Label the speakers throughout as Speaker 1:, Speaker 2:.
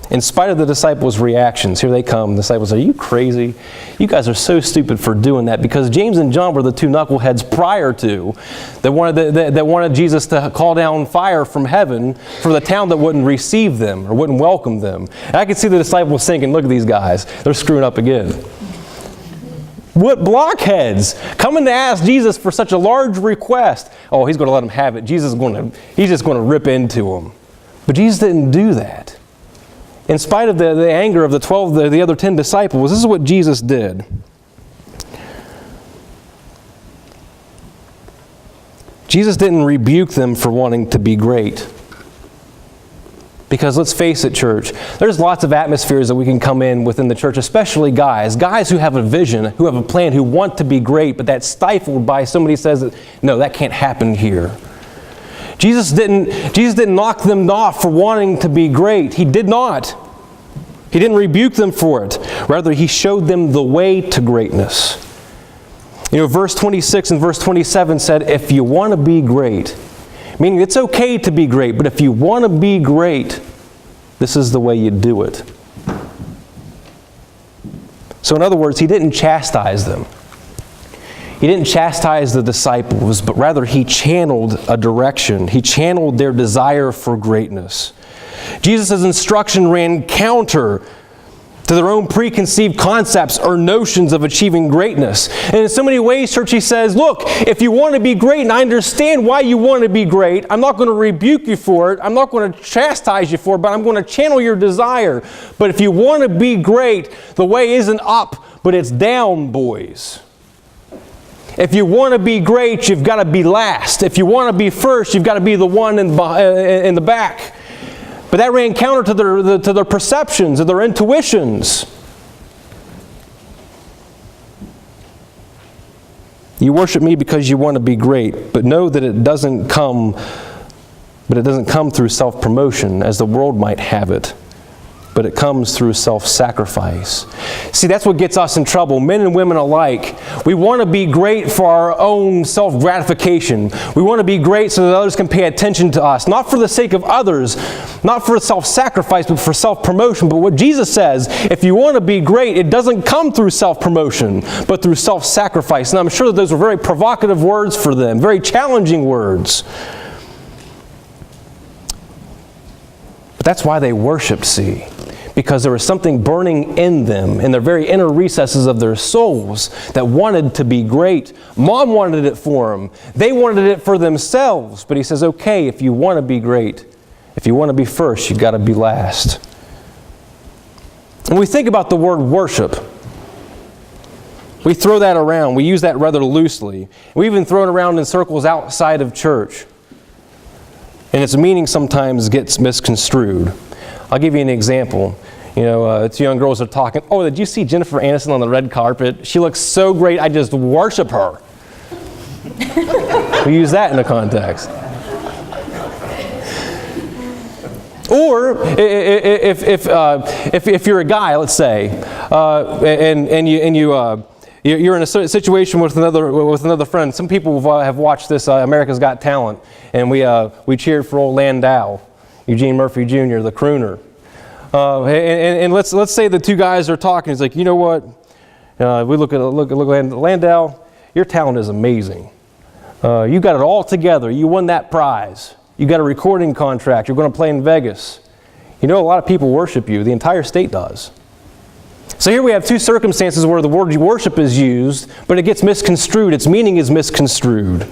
Speaker 1: In spite of the disciples' reactions, here they come. The disciples say, "Are you crazy? You guys are so stupid for doing that." Because James and John were the two knuckleheads prior to that wanted Jesus to call down fire from heaven for the town that wouldn't receive them or wouldn't welcome them. And I could see the disciples thinking, "Look at these guys. They're screwing up again." What blockheads coming to ask Jesus for such a large request? Oh, he's going to let them have it. He's just going to rip into them. But Jesus didn't do that. In spite of the anger of the other 10 disciples, this is what Jesus did. Jesus didn't rebuke them for wanting to be great. Because let's face it, church, there's lots of atmospheres that we can come in within the church, especially guys who have a vision, who have a plan, who want to be great, but that's stifled by somebody says that, no, that can't happen here. Jesus didn't knock them off for wanting to be great. He did not. He didn't rebuke them for it. Rather, he showed them the way to greatness. You know, verse 26 and verse 27 said, if you want to be great, meaning it's okay to be great, but if you want to be great, this is the way you do it. So in other words, he didn't chastise them. He didn't chastise the disciples, but rather he channeled a direction. He channeled their desire for greatness. Jesus' instruction ran counter to their own preconceived concepts or notions of achieving greatness. And in so many ways, church, he says, look, if you want to be great, and I understand why you want to be great, I'm not going to rebuke you for it, I'm not going to chastise you for it, but I'm going to channel your desire. But if you want to be great, the way isn't up, but it's down, boys. If you want to be great, you've got to be last. If you want to be first, you've got to be the one in the back. But that ran counter to their perceptions and their intuitions. You worship me because you want to be great, but know that it doesn't come through self-promotion as the world might have it. But it comes through self-sacrifice. See, that's what gets us in trouble, men and women alike. We want to be great for our own self-gratification. We want to be great so that others can pay attention to us. Not for the sake of others, not for self-sacrifice, but for self-promotion. But what Jesus says, if you want to be great, it doesn't come through self-promotion, but through self-sacrifice. And I'm sure that those were very provocative words for them, very challenging words. But that's why they worshiped, see. Because there was something burning in them, in their very inner recesses of their souls, that wanted to be great. Mom wanted it for them. They wanted it for themselves. But he says, okay, if you want to be great, if you want to be first, you've got to be last. When we think about the word worship, we throw that around. We use that rather loosely. We even throw it around in circles outside of church. And its meaning sometimes gets misconstrued. I'll give you an example. You know, two young girls are talking, oh, did you see Jennifer Aniston on the red carpet? She looks so great, I just worship her. We use that in a context. Or if you're a guy, let's say, you're in a situation with another friend. Some people have watched this America's Got Talent, and we cheered for old Landau, Eugene Murphy Jr., the crooner. And let's say the two guys are talking. He's like, you know what? We look at Landau. Your talent is amazing. You got it all together. You won that prize. You got a recording contract. You're going to play in Vegas. You know, a lot of people worship you. The entire state does. So here we have two circumstances where the word worship is used, but it gets misconstrued. Its meaning is misconstrued.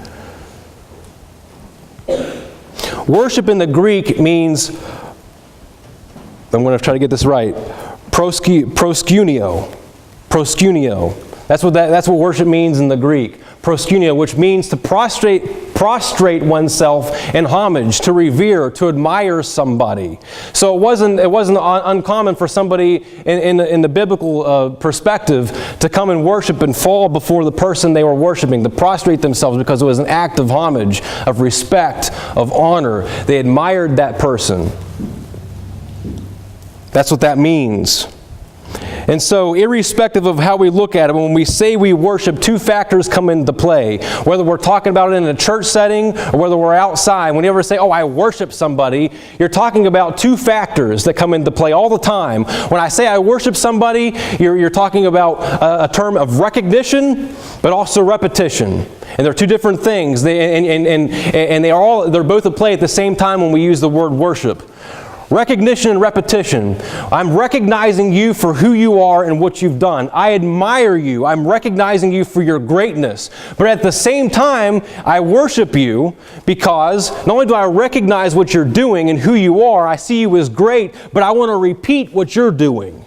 Speaker 1: Worship in the Greek means, I'm going to try to get this right, proskuneo. Proskuneo. That's what worship means in the Greek. Proskuneo, which means to prostrate oneself in homage, to revere, to admire somebody. So it wasn't uncommon for somebody in the biblical perspective to come and worship and fall before the person they were worshiping, to prostrate themselves, because it was an act of homage, of respect, of honor. They admired that person. That's what that means. And so, irrespective of how we look at it, when we say we worship, two factors come into play. Whether we're talking about it in a church setting or whether we're outside, when you ever say, oh, I worship somebody, you're talking about two factors that come into play all the time. When I say I worship somebody, you're talking about a term of recognition, but also repetition. And they're two different things. They're both at play at the same time when we use the word worship. Recognition and repetition. I'm recognizing you for who you are and what you've done. I admire you. I'm recognizing you for your greatness. But at the same time, I worship you because not only do I recognize what you're doing and who you are, I see you as great, but I want to repeat what you're doing.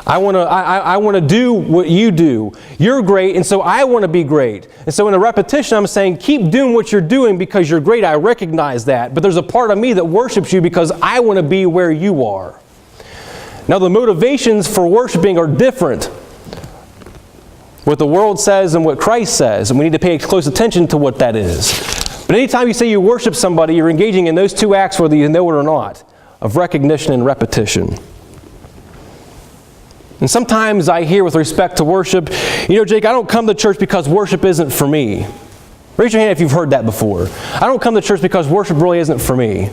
Speaker 1: I want to do what you do. You're great, and so I want to be great. And so in the repetition, I'm saying, keep doing what you're doing because you're great. I recognize that. But there's a part of me that worships you because I want to be where you are. Now, the motivations for worshiping are different. What the world says and what Christ says, and we need to pay close attention to what that is. But anytime you say you worship somebody, you're engaging in those two acts, whether you know it or not, of recognition and repetition. And sometimes I hear with respect to worship, you know, Jake, I don't come to church because worship isn't for me. Raise your hand if you've heard that before. I don't come to church because worship really isn't for me.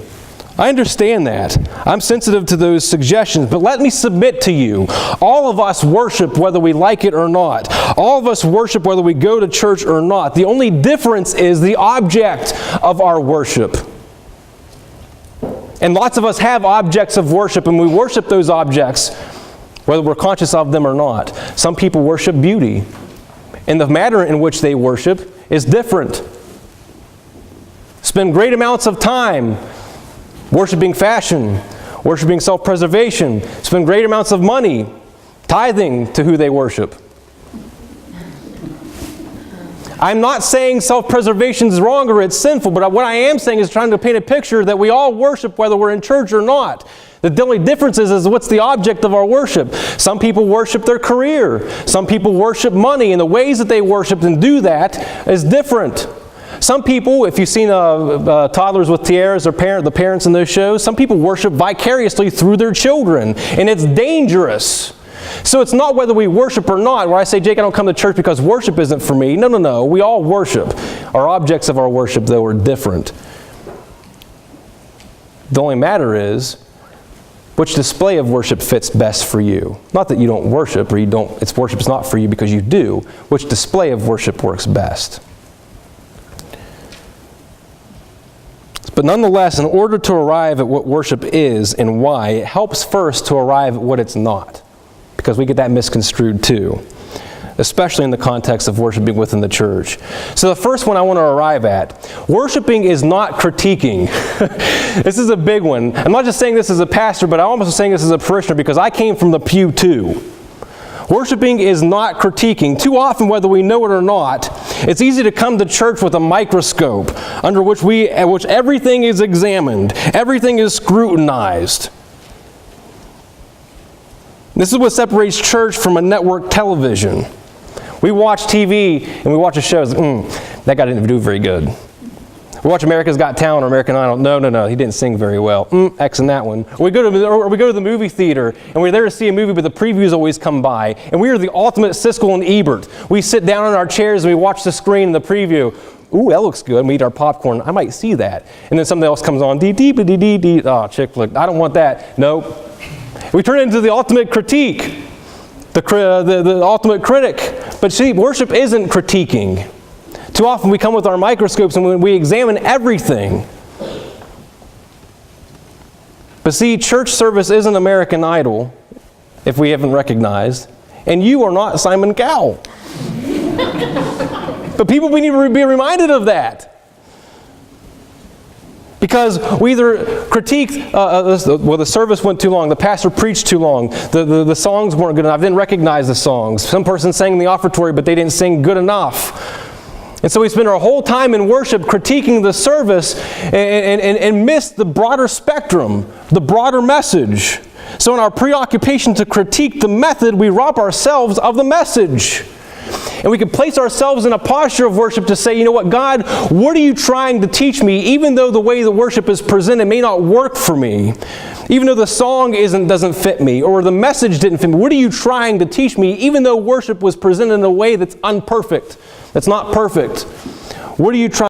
Speaker 1: I understand that. I'm sensitive to those suggestions, but let me submit to you. All of us worship whether we like it or not. All of us worship whether we go to church or not. The only difference is the object of our worship. And lots of us have objects of worship, and we worship those objects whether we're conscious of them or not. Some people worship beauty, and the manner in which they worship is different. Spend great amounts of time worshiping fashion, worshiping self-preservation, spend great amounts of money tithing to who they worship. I'm not saying self-preservation is wrong or it's sinful, but what I am saying is trying to paint a picture that we all worship whether we're in church or not. The only difference is what's the object of our worship. Some people worship their career. Some people worship money, and the ways that they worship and do that is different. Some people, if you've seen Toddlers with Tiaras, or the parents in those shows, some people worship vicariously through their children, and it's dangerous. So it's not whether we worship or not, where I say, Jake, I don't come to church because worship isn't for me. No. We all worship. Our objects of our worship, though, are different. The only matter is, which display of worship fits best for you? Not that you don't worship, or worship's not for you because you do. Which display of worship works best? But nonetheless, in order to arrive at what worship is and why, it helps first to arrive at what it's not. Because we get that misconstrued too, especially in the context of worshiping within the church. So the first one I want to arrive at, worshiping is not critiquing. This is a big one. I'm not just saying this as a pastor, but I'm also saying this as a parishioner because I came from the pew too. Worshiping is not critiquing. Too often, whether we know it or not, it's easy to come to church with a microscope under which everything is examined, everything is scrutinized. This is what separates church from a network television. We watch TV and we watch a show, that guy didn't do very good. We watch America's Got Talent or American Idol. No, he didn't sing very well. X in that one. Or we go to the movie theater and we're there to see a movie, but the previews always come by. And we are the ultimate Siskel and Ebert. We sit down in our chairs and we watch the screen and the preview. Ooh, that looks good. And we eat our popcorn. I might see that. And then something else comes on. Oh, chick flick. I don't want that. Nope. We turn it into the ultimate critique, the ultimate critic. But see, worship isn't critiquing. Too often we come with our microscopes and we examine everything. But see, church service isn't American Idol, if we haven't recognized, and you are not Simon Cowell. But people, we need to be reminded of that. Because we either critiqued, the service went too long, the pastor preached too long, the songs weren't good enough, I didn't recognize the songs. Some person sang in the offertory, but they didn't sing good enough. And so we spend our whole time in worship critiquing the service and miss the broader spectrum, the broader message. So in our preoccupation to critique the method, we rob ourselves of the message. And we can place ourselves in a posture of worship to say, you know what, God, what are you trying to teach me? Even though the way the worship is presented may not work for me, even though the song doesn't fit me, or the message didn't fit me, what are you trying to teach me? Even though worship was presented in a way that's unperfect, that's not perfect, what are you trying